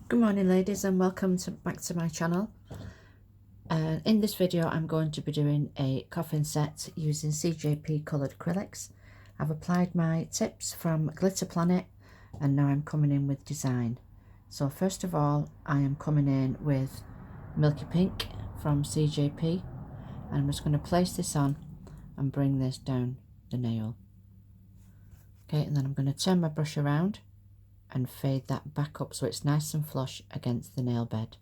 Good morning ladies, and welcome back to my channel. In this video I'm going to be doing a coffin set using CJP coloured acrylics. I've applied my tips from Glitter Planet and now I'm coming in with design. So first of all I am coming in with Milky Pink from CJP, and I'm just going to place this on and bring this down the nail. Okay, and then I'm going to turn my brush around and fade that back up so it's nice and flush against the nail bed.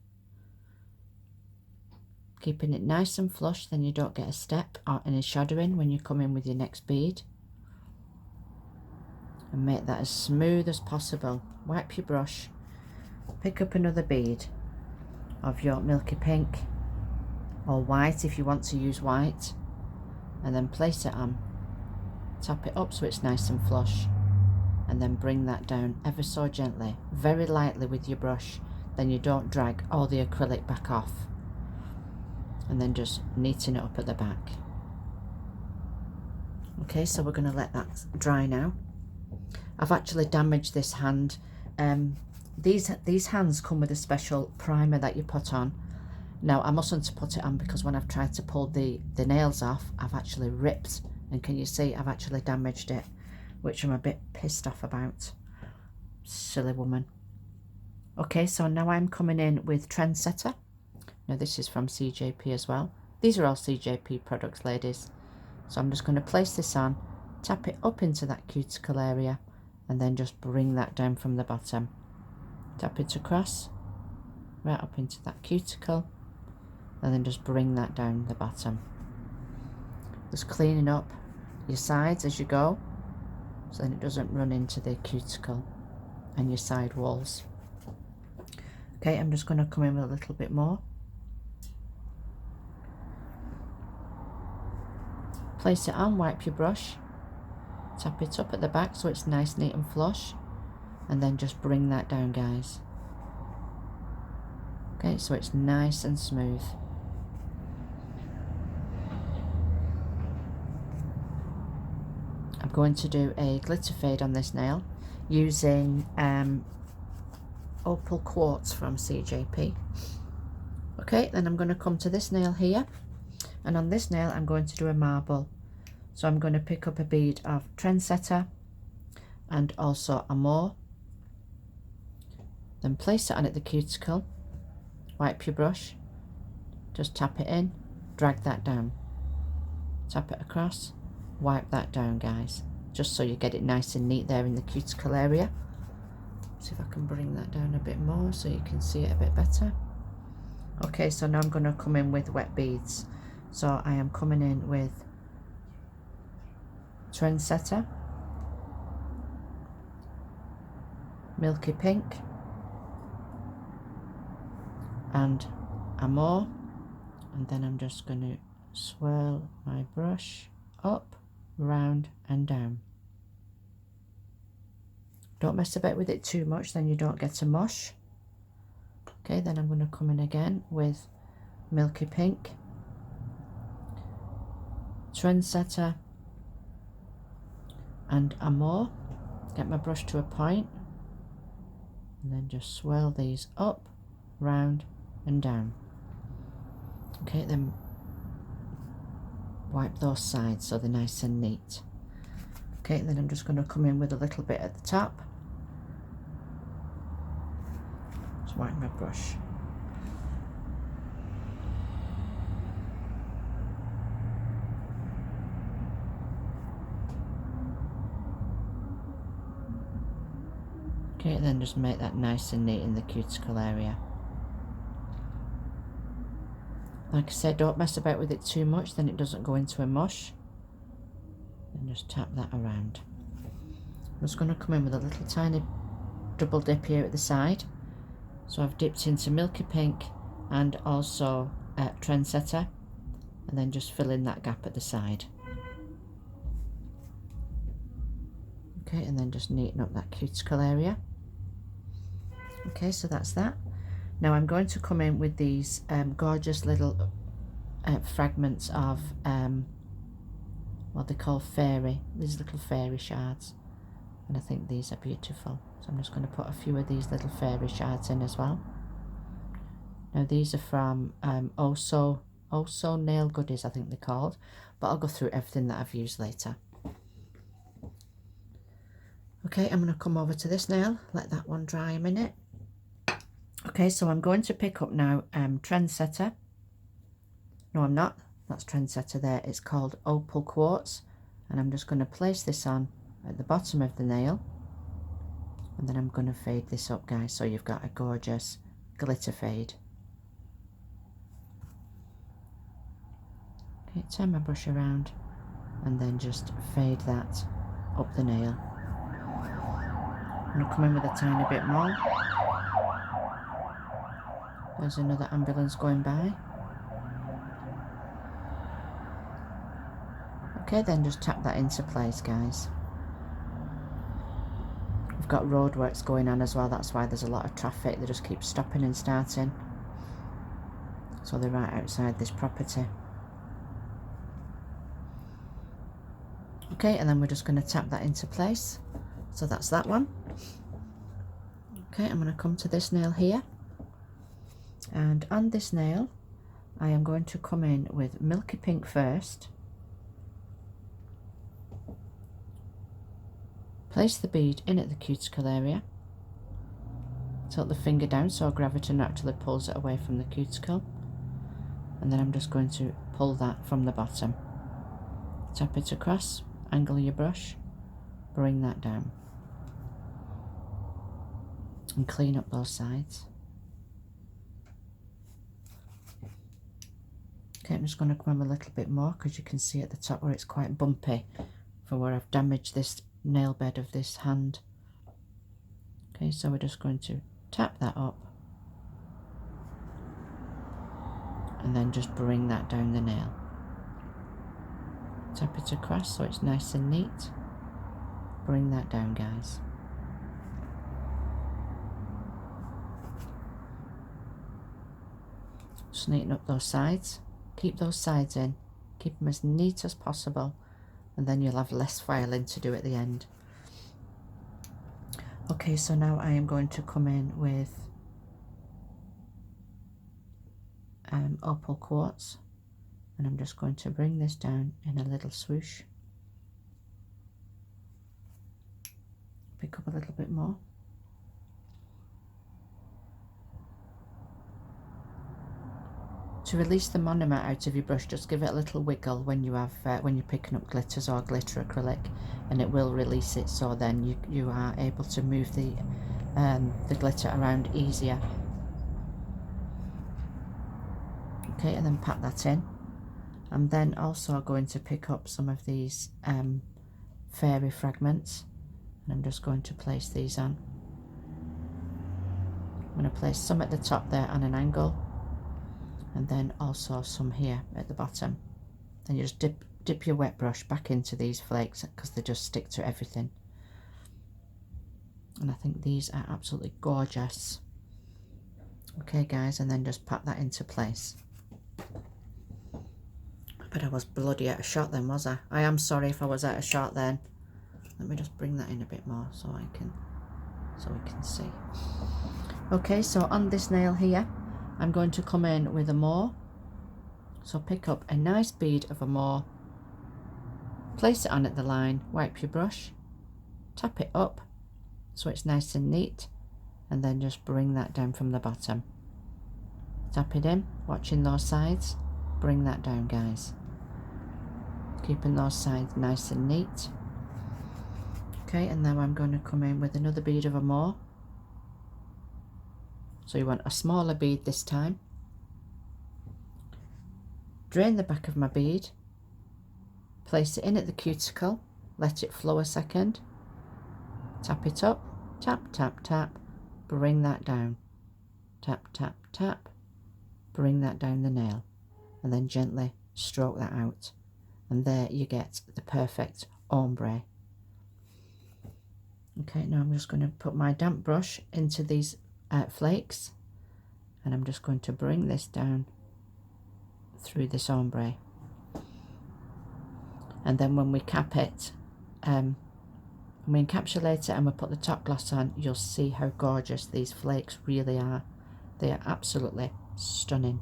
Keeping it nice and flush, then you don't get a step or any shadowing when you come in with your next bead. And make that as smooth as possible. Wipe your brush, pick up another bead of your Milky Pink or white if you want to use white, and then place it on. Tap it up so it's nice and flush, and then bring that down ever so gently, very lightly with your brush, then you don't drag all the acrylic back off, and then just neaten it up at the back. Okay, so we're going to let that dry now. I've actually damaged this hand. These hands come with a special primer that you put on. Now I mustn't put it on because when I've tried to pull the nails off, I've actually ripped, and can you see I've actually damaged it, which I'm a bit pissed off about. Silly woman. Okay, so now I'm coming in with Trendsetter. Now this is from CJP as well. These are all CJP products, ladies. So I'm just going to place this on, tap it up into that cuticle area, and then just bring that down from the bottom. Tap it across, right up into that cuticle, and then just bring that down the bottom. Just cleaning up your sides as you go, so then it doesn't run into the cuticle and your side walls. Okay, I'm just going to come in with a little bit more. Place it on, wipe your brush, tap it up at the back so it's nice, neat and flush, and then just bring that down, guys. Okay, so it's nice and smooth. I'm going to do a glitter fade on this nail using Opal Quartz from CJP. Okay, then I'm going to come to this nail here, and on this nail I'm going to do a marble. So I'm going to pick up a bead of Trendsetter and also Amore, then place it on at the cuticle, wipe your brush, just tap it in, drag that down, tap it across, wipe that down, guys, just so you get it nice and neat there in the cuticle area. See if I can bring that down a bit more so you can see it a bit better. Okay, so now I'm going to come in with wet beads. So I am coming in with Trendsetter, Milky Pink, and Amore, and then I'm just going to swirl my brush up, round and down. Don't mess about with it too much, then you don't get a mush. Okay, then I'm going to come in again with Milky Pink, Trendsetter and Amore. Get my brush to a point and then just swirl these up, round and down. Okay, then wipe those sides so they're nice and neat. Okay, then I'm just going to come in with a little bit at the top. Just wipe my brush. Okay, then just make that nice and neat in the cuticle area. Like I said, don't mess about with it too much, then it doesn't go into a mush. And just tap that around. I'm just going to come in with a little tiny double dip here at the side. So I've dipped into Milky Pink and also Trendsetter, and then just fill in that gap at the side. Okay, and then just neaten up that cuticle area. Okay, so that's that. Now I'm going to come in with these gorgeous little fragments of what they call fairy, these little fairy shards. and I think these are beautiful. So I'm just going to put a few of these little fairy shards in as well. Now these are from Also Nail Goodies, I think they're called, but I'll go through everything that I've used later. Okay, I'm going to come over to this nail, let that one dry a minute. Okay, so I'm going to pick up now Trendsetter. No, I'm not. That's Trendsetter there. It's called Opal Quartz, and I'm just going to place this on at the bottom of the nail, and then I'm going to fade this up, guys, so you've got a gorgeous glitter fade. Okay, turn my brush around and then just fade that up the nail. I'm going to come in with a tiny bit more. There's another ambulance going by. Okay, then just tap that into place, guys. We've got roadworks going on as well, that's why there's a lot of traffic. They just keep stopping and starting. So they're right outside this property. Okay, and then we're just going to tap that into place. So that's that one. Okay, I'm going to come to this nail here. And on this nail, I am going to come in with Milky Pink first. Place the bead in at the cuticle area. Tilt the finger down so gravity naturally pulls it away from the cuticle. And then I'm just going to pull that from the bottom. Tap it across, angle your brush, bring that down. And clean up those sides. Okay, I'm just going to come in a little bit more because you can see at the top where it's quite bumpy for where I've damaged this nail bed of this hand. Okay, so we're just going to tap that up and then just bring that down the nail. Tap it across so it's nice and neat. Bring that down, guys. Just neaten up those sides. Keep those sides in. Keep them as neat as possible, and then you'll have less filing to do at the end. Okay, so now I am going to come in with Opal Quartz, and I'm just going to bring this down in a little swoosh. Pick up a little bit more. To release the monomer out of your brush, just give it a little wiggle when you have when you're picking up glitters or glitter acrylic, and it will release it. So then you are able to move the glitter around easier. Okay, and then pat that in. I'm then also going to pick up some of these fairy fragments, and I'm just going to place these on. I'm going to place some at the top there on an angle, and then also some here at the bottom. Then you just dip your wet brush back into these flakes because they just stick to everything. And I think these are absolutely gorgeous. Okay, guys, and then just pat that into place. But I was bloody out of shot then, was I? I am sorry if I was out of shot then. Let me just bring that in a bit more so we can see. Okay, so on this nail here, I'm going to come in with a more. So pick up a nice bead of a more, place it on at the line, wipe your brush, tap it up so it's nice and neat, and then just bring that down from the bottom. Tap it in, watching those sides, bring that down, guys. Keeping those sides nice and neat. Okay, and now I'm going to come in with another bead of a more. So you want a smaller bead this time. Drain the back of my bead, place it in at the cuticle, let it flow a second, tap it up, tap, tap, tap, bring that down, tap, tap, tap, bring that down the nail, and then gently stroke that out. And there you get the perfect ombre. Okay, now I'm just going to put my damp brush into these flakes, and I'm just going to bring this down through this ombre. And then when we cap it When we encapsulate it and we put the top glass on, you'll see how gorgeous these flakes really are. They are absolutely stunning.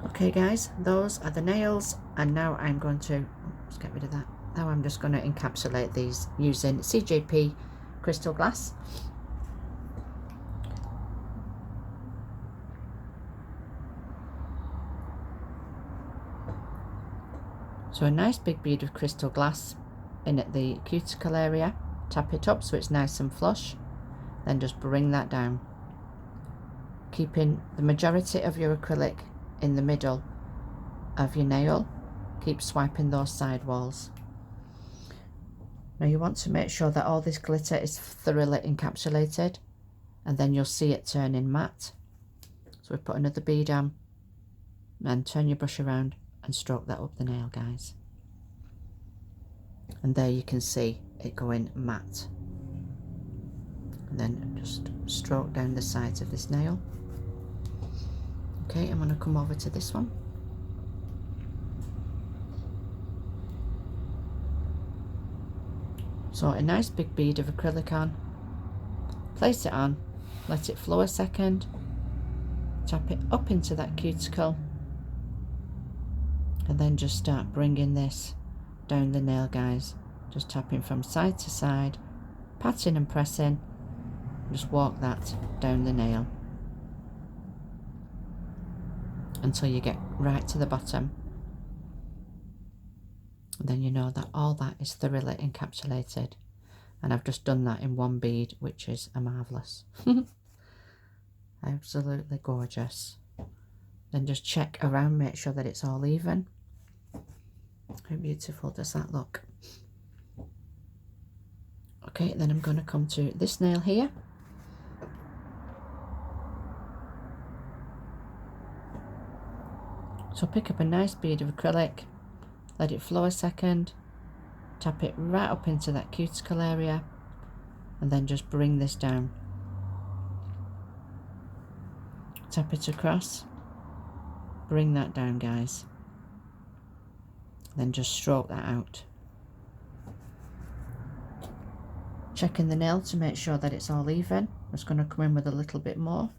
Okay guys, those are the nails, and now I'm going to, let's get rid of that. Now I'm just going to encapsulate these using CJP crystal glass. So a nice big bead of crystal glass in at the cuticle area, tap it up so it's nice and flush, then just bring that down, keeping the majority of your acrylic in the middle of your nail. Keep swiping those side walls. Now you want to make sure that all this glitter is thoroughly encapsulated, and then you'll see it turning matte. So we put another bead on and turn your brush around and stroke that up the nail, guys. And there you can see it going matte. And then just stroke down the sides of this nail. Okay, I'm going to come over to this one. So a nice big bead of acrylic on, place it on, let it flow a second, tap it up into that cuticle, and then just start bringing this down the nail, guys. Just tapping from side to side, patting and pressing, just walk that down the nail until you get right to the bottom. And then you know that all that is thoroughly encapsulated, and I've just done that in one bead, which is a marvellous. Absolutely gorgeous. Then just check around, make sure that it's all even. How beautiful does that look? Okay, then I'm going to come to this nail here. So pick up a nice bead of acrylic, let it flow a second, tap it right up into that cuticle area, and then just bring this down. Tap it across, bring that down, guys. Then just stroke that out. Checking the nail to make sure that it's all even. I'm just going to come in with a little bit more.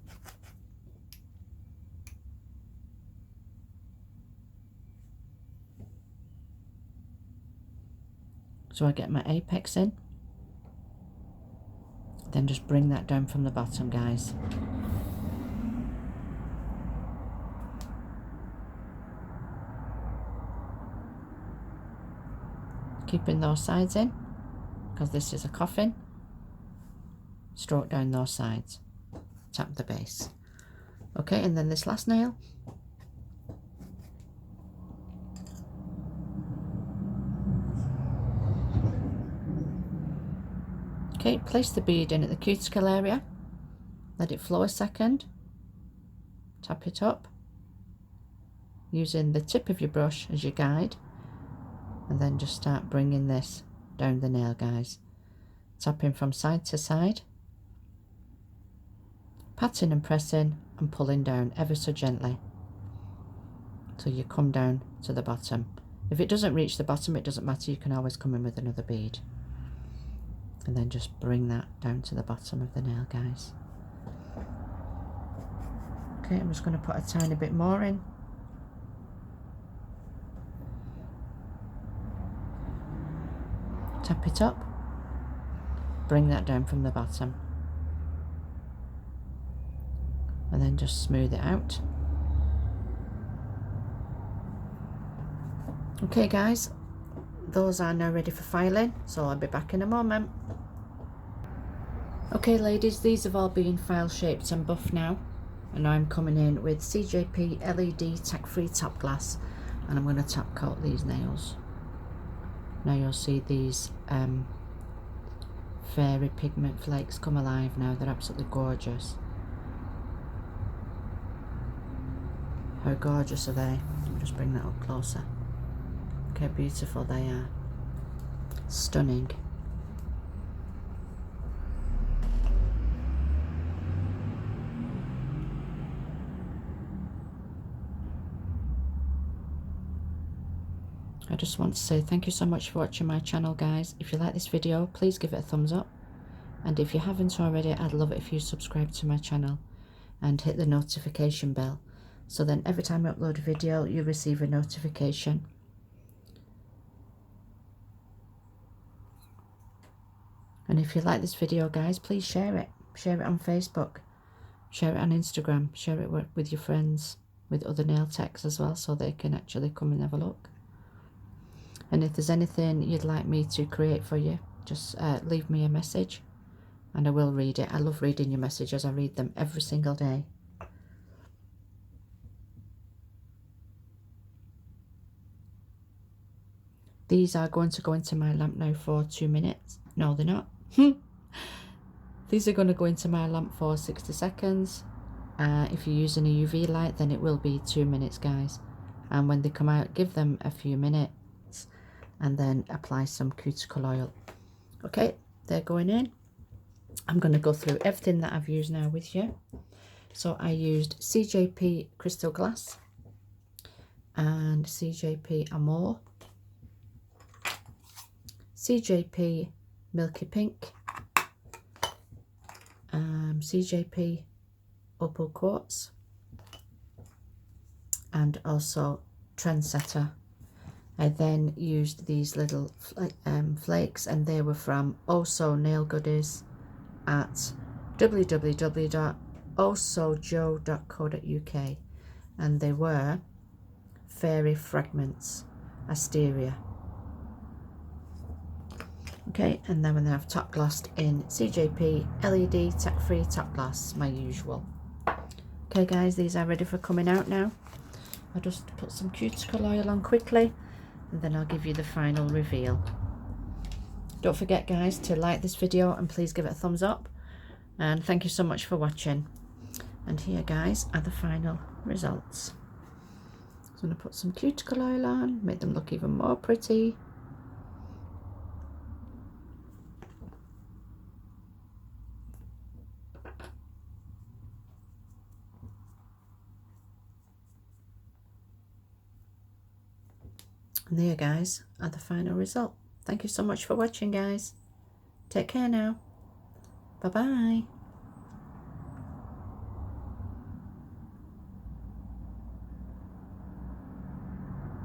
So I get my apex in, then just bring that down from the bottom, guys. Keeping those sides in, because this is a coffin. Stroke down those sides, tap the base. Okay, and then this last nail. Okay, place the bead in at the cuticle area, let it flow a second, tap it up, using the tip of your brush as your guide, and then just start bringing this down the nail, guys. Tapping from side to side, patting and pressing and pulling down ever so gently till you come down to the bottom. If it doesn't reach the bottom, it doesn't matter, you can always come in with another bead. And then just bring that down to the bottom of the nail, guys. Okay, I'm just going to put a tiny bit more in. Tap it up, bring that down from the bottom, and then just smooth it out. Okay guys, those are now ready for filing, so I'll be back in a moment. Okay ladies, these have all been file shaped and buffed now, and I'm coming in with CJP LED tack free top glass, and I'm going to top coat these nails. Now you'll see these fairy pigment flakes come alive now. They're absolutely gorgeous. How gorgeous are they? Let me just bring that up closer. Look how beautiful they are. Stunning. just want to say thank you so much for watching my channel, guys. If you like this video, please give it a thumbs up. And if you haven't already, I'd love it if you subscribe to my channel and hit the notification bell. So then every time I upload a video, you receive a notification. And if you like this video, guys, please share it. Share it on Facebook. Share it on Instagram. Share it with your friends, with other nail techs as well, so they can actually come and have a look. And if there's anything you'd like me to create for you, just leave me a message and I will read it. I love reading your messages. I read them every single day. These are going to go into my lamp now for 2 minutes. No, they're not. These are going to go into my lamp for 60 seconds. If you're using a UV light, then it will be 2 minutes, guys. And when they come out, give them a few minutes and then apply some cuticle oil. Okay, they're going in. I'm going to go through everything that I've used now with you. So I used CJP Crystal Glass and CJP Amore, CJP Milky Pink, CJP Opal Quartz, and also Trendsetter. I then used these little flakes, and they were from Also Nail Goodies at www.osojo.co.uk, and they were Fairy Fragments Asteria. Okay, and then I've top glassed in CJP LED tech-free top glass, my usual. Okay guys, these are ready for coming out now. I'll just put some cuticle oil on quickly and then I'll give you the final reveal. Don't forget, guys, to like this video and please give it a thumbs up. And thank you so much for watching. And here, guys, are the final results. So I'm going to put some cuticle oil on, make them look even more pretty. And there, guys, are the final result. Thank you so much for watching, guys. Take care now. Bye-bye.